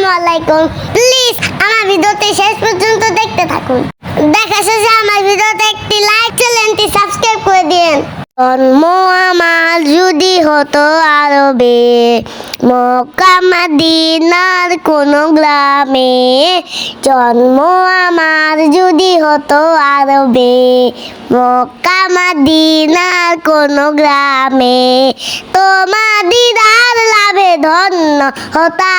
আসসালামু আলাইকুম। প্লিজ আমার ভিডিওটি শেষ পর্যন্ত দেখতে থাকুন। দেখা শেষে আমার ভিডিওতে একটি লাইক, চ্যানেলটি সাবস্ক্রাইব করে দিন। জন্ম আমার যদি হতো আরবে, মক্কা মদিনার কোনো গ্রামে। জন্ম আমার যদি হতো আরবে, মক্কা মদিনার কোনো গ্রামে। তোমার দিদার লাভে ধন্য হতাম,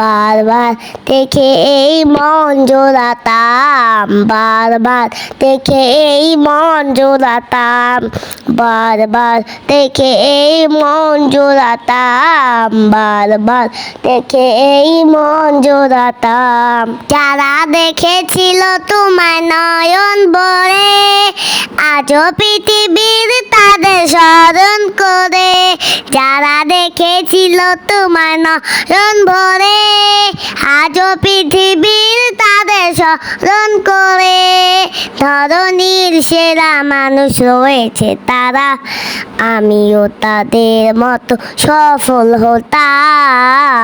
বারবার দেখে এই মন জোড়াতাম, বারবার দেখে এই মন জোড়াতাম, বারবার দেখে এই মন জোড়াতাম, বারবার দেখে এই মন জোড়াতাম। যারা দেখেছিল তোমায় নয়ন ভরে, আজও পৃথিবীর তাদের স্মরণ করে। যারা দেখেছিল তোমায় নয়ন ভরে, আজও পৃথিবীর তাদের স্মরণ করে। ধরনীর সেরা মানুষ রয়েছে তারা, আমিও তাদের মতো সফল হতাম।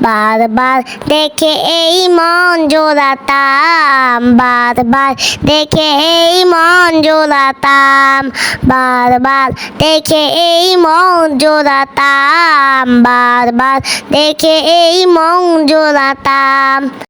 বারবার দেখে এই মন জোড়াতাম, বারবার দেখে এই মন জোড়াতাম, বারবার দেখে এই মন জোড়াতাম, বারবার দেখে এই মন জোড়াতাম।